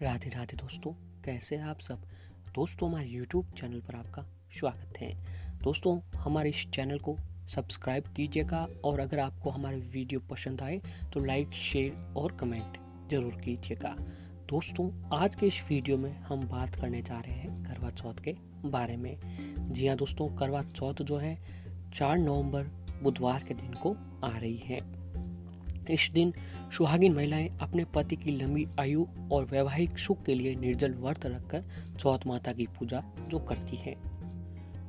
राधे राधे दोस्तों, कैसे हैं आप सब। दोस्तों, हमारे YouTube चैनल पर आपका स्वागत है। दोस्तों, हमारे इस चैनल को सब्सक्राइब कीजिएगा और अगर आपको हमारे वीडियो पसंद आए तो लाइक, शेयर और कमेंट ज़रूर कीजिएगा। दोस्तों, आज के इस वीडियो में हम बात करने जा रहे हैं करवा चौथ के बारे में। जी हाँ दोस्तों, करवा चौथ जो है 4 नवंबर बुधवार के दिन को आ रही है। इस दिन सुहागिन महिलाएं अपने पति की लंबी आयु और वैवाहिक सुख के लिए निर्जल व्रत रखकर चौथ माता की पूजा जो करती हैं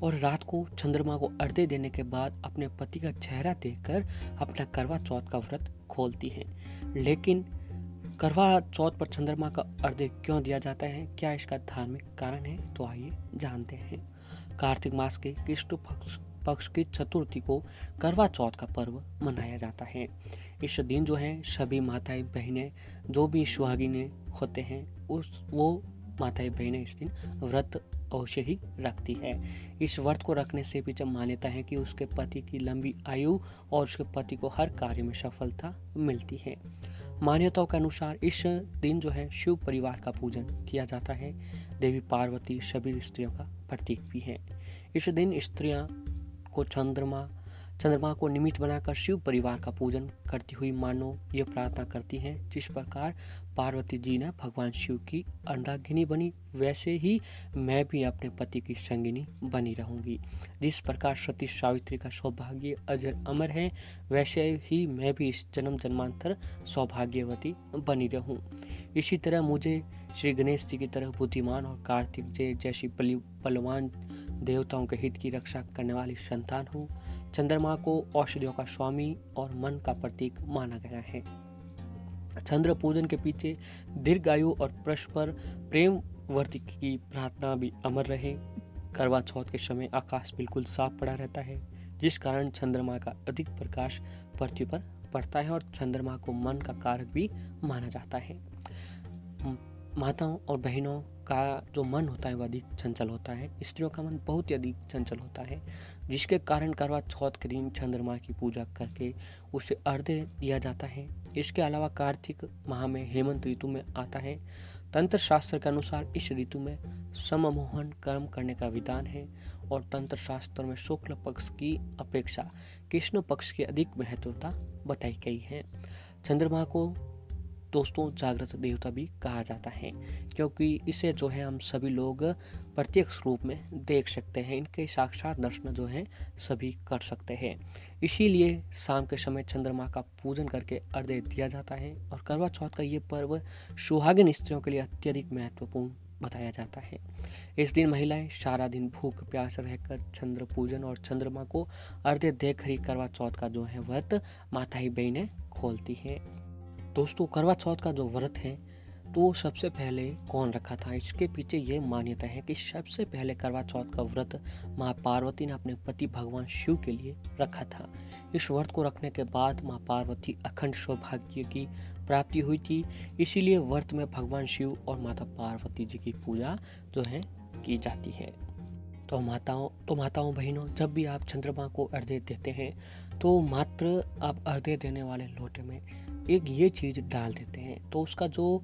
और रात को चंद्रमा को अर्घ्य देने के बाद अपने पति का चेहरा देखकर अपना करवा चौथ का व्रत खोलती हैं। लेकिन करवा चौथ पर चंद्रमा का अर्घ्य क्यों दिया जाता है, क्या इसका धार्मिक कारण है, तो आइए जानते हैं। कार्तिक मास के कृष्ण पक्ष की चतुर्थी को करवा चौथ का पर्व मनाया जाता है। इस दिन जो है सभी माताएं बहनें जो भी सुहागिनें होते हैं वो माताएं बहनें इस दिन व्रत अवश्य ही रखती है। इस व्रत को रखने से भी जब मान्यता है कि उसके पति की लंबी आयु और उसके पति को हर कार्य में सफलता मिलती है। मान्यताओं के अनुसार इस दिन जो है शिव परिवार का पूजन किया जाता है। देवी पार्वती सभी स्त्रियों का प्रतीक भी है। इस दिन स्त्रियां को चंद्रमा को निमित्त बनाकर शिव परिवार का पूजन करती हुई मानो ये प्रार्थना करती हैं, जिस प्रकार पार्वती जी ने भगवान शिव की अर्धांगिनी बनी वैसे ही मैं भी अपने पति की संगिनी बनी रहूंगी। जिस प्रकार सती सावित्री का सौभाग्य अजर अमर है वैसे ही मैं भी इस जन्म जन्मांतर सौभाग्यवती बनी रहूं। इसी तरह मुझे श्री गणेश जी की तरह बुद्धिमान और कार्तिक जी जैसी बलवान देवताओं के हित की रक्षा करने वाली संतान हो। चंद्रमा को औषधियों का स्वामी और मन का प्रतीक माना गया है। चंद्र पूजन के पीछे दीर्घायु और परस्पर प्रेम वर्ती की प्रार्थना भी अमर रहे। करवा चौथ के समय आकाश बिल्कुल साफ पड़ा रहता है, जिस कारण चंद्रमा का अधिक प्रकाश पृथ्वी पर पड़ता है और चंद्रमा को मन का कारक भी माना जाता है। माताओं और बहनों का जो मन होता है वह अधिक चंचल होता है। स्त्रियों का मन बहुत ही अधिक चंचल होता है, जिसके कारण करवा चौथ के दिन चंद्रमा की पूजा करके उसे अर्घ्य दिया जाता है। इसके अलावा कार्तिक माह में हेमंत ऋतु में आता है। तंत्र शास्त्र के अनुसार इस ऋतु में सममोहन कर्म करने का विधान है और तंत्र शास्त्र में शुक्ल पक्ष की अपेक्षा कृष्ण पक्ष की अधिक महत्वता बताई गई है। चंद्रमा को दोस्तों जागृत देवता भी कहा जाता है, क्योंकि इसे जो है हम सभी लोग प्रत्यक्ष रूप में देख सकते हैं। इनके साक्षात दर्शन जो है सभी कर सकते हैं। इसीलिए शाम के समय चंद्रमा का पूजन करके अर्घ्य दिया जाता है और करवा चौथ का ये पर्व सुहागिन स्त्रियों के लिए अत्यधिक महत्वपूर्ण बताया जाता है। इस दिन महिलाएं सारा दिन भूख प्यास रहकर चंद्र पूजन और चंद्रमा को अर्घ्य देकर ही करवा चौथ का जो है व्रत माताएं बहनें खोलती हैं। दोस्तों, करवा चौथ का जो व्रत है तो सबसे पहले कौन रखा था, इसके पीछे ये मान्यता है कि सबसे पहले करवा चौथ का व्रत माँ पार्वती ने अपने पति भगवान शिव के लिए रखा था। इस व्रत को रखने के बाद माँ पार्वती अखंड सौभाग्य की प्राप्ति हुई थी। इसीलिए व्रत में भगवान शिव और माता पार्वती जी की पूजा जो है की जाती है। तो माताओं बहनों, जब भी आप चंद्रमा को अर्घ्य देते हैं तो मात्र आप अर्घ्य देने वाले लोटे में एक ये चीज़ डाल देते हैं तो उसका जो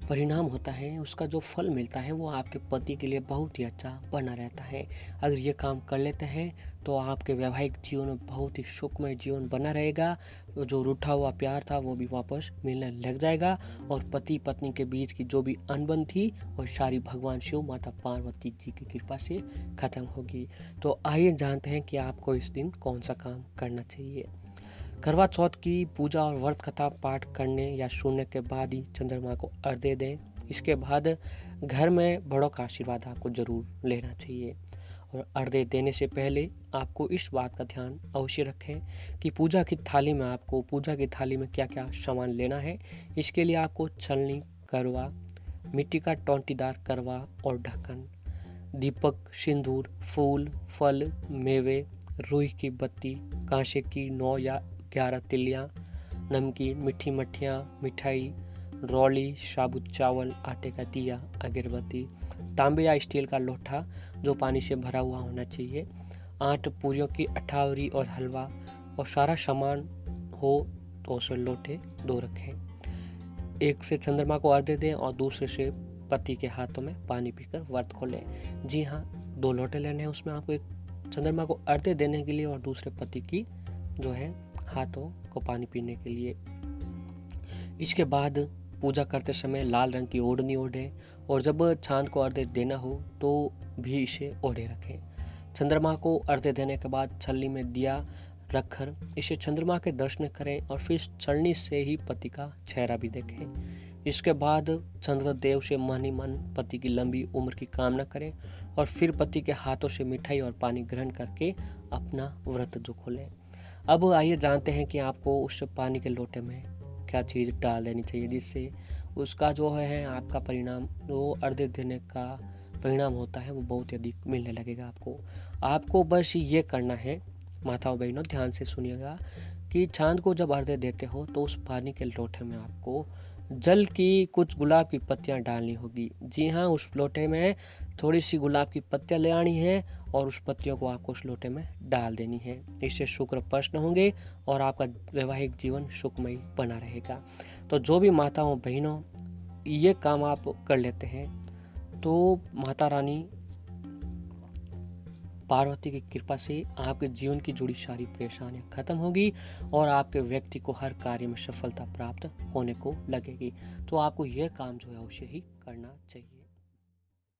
परिणाम होता है, उसका जो फल मिलता है वो आपके पति के लिए बहुत ही अच्छा बना रहता है। अगर ये काम कर लेते हैं तो आपके वैवाहिक जीवन में बहुत ही सुखमय जीवन बना रहेगा। जो रूठा हुआ प्यार था वो भी वापस मिलने लग जाएगा और पति पत्नी के बीच की जो भी अनबन थी वो सारी भगवान शिव माता पार्वती जी की कृपा से खत्म होगी। तो आइए जानते हैं कि आपको इस दिन कौन सा काम करना चाहिए। करवा चौथ की पूजा और व्रत कथा पाठ करने या सुनने के बाद ही चंद्रमा को अर्घ्य दें। इसके बाद घर में बड़ों का आशीर्वाद आपको जरूर लेना चाहिए और अर्घ्य देने से पहले आपको इस बात का ध्यान अवश्य रखें कि पूजा की थाली में क्या क्या सामान लेना है। इसके लिए आपको छलनी, करवा, मिट्टी का टोंटीदार करवा और ढक्कन, दीपक, सिंदूर, फूल, फल, मेवे, रुई की बत्ती, कांसे की 9 या 11 तिलियाँ, नमकीन, मीठी मठियाँ, मिठाई, रौली, साबुत चावल, आटे का दिया, अगरबत्ती, तांबे या स्टील का लोटा जो पानी से भरा हुआ होना चाहिए, 8 पूरियों की अठावरी और हलवा और सारा सामान हो तो उसे लोटे 2 रखें। एक से चंद्रमा को अर्घ्य दें और दूसरे से पति के हाथों में पानी पीकर व्रत खोलें। जी हाँ, 2 लोटे लेने हैं, उसमें आपको एक चंद्रमा को अर्घ्य देने के लिए और दूसरे पति की जो है हाथों को पानी पीने के लिए। इसके बाद पूजा करते समय लाल रंग की ओढ़नी ओढ़ें और जब चांद को अर्घ्य देना हो तो भी इसे ओढ़े रखें। चंद्रमा को अर्घ्य देने के बाद छलनी में दिया रखकर इसे चंद्रमा के दर्शन करें और फिर छलनी से ही पति का चेहरा भी देखें। इसके बाद चंद्रदेव से मन ही मन पति की लंबी उम्र की कामना करें और फिर पति के हाथों से मिठाई और पानी ग्रहण करके अपना व्रत जो खोलें। अब आइए जानते हैं कि आपको उस पानी के लोटे में क्या चीज़ डाल देनी चाहिए जिससे उसका जो है आपका परिणाम, वो अर्घ्य देने का परिणाम होता है, वो बहुत ही अधिक मिलने लगेगा आपको बस ये करना है। माताओं बहनों ध्यान से सुनिएगा कि चांद को जब अर्घ्य देते हो तो उस पानी के लोटे में आपको जल की कुछ गुलाब की पत्तियां डालनी होगी। जी हाँ, उस लोटे में थोड़ी सी गुलाब की पत्तियां ले आनी है और उस पत्तियों को आपको उस लोटे में डाल देनी है। इससे शुक्र प्रसन्न होंगे और आपका वैवाहिक जीवन सुखमय बना रहेगा। तो जो भी माताओं बहनों ये काम आप कर लेते हैं तो माता रानी पार्वती की कृपा से आपके जीवन की जुड़ी सारी परेशानियां खत्म होगी और आपके व्यक्ति को हर कार्य में सफलता प्राप्त होने को लगेगी। तो आपको यह काम जो है उसे ही करना चाहिए।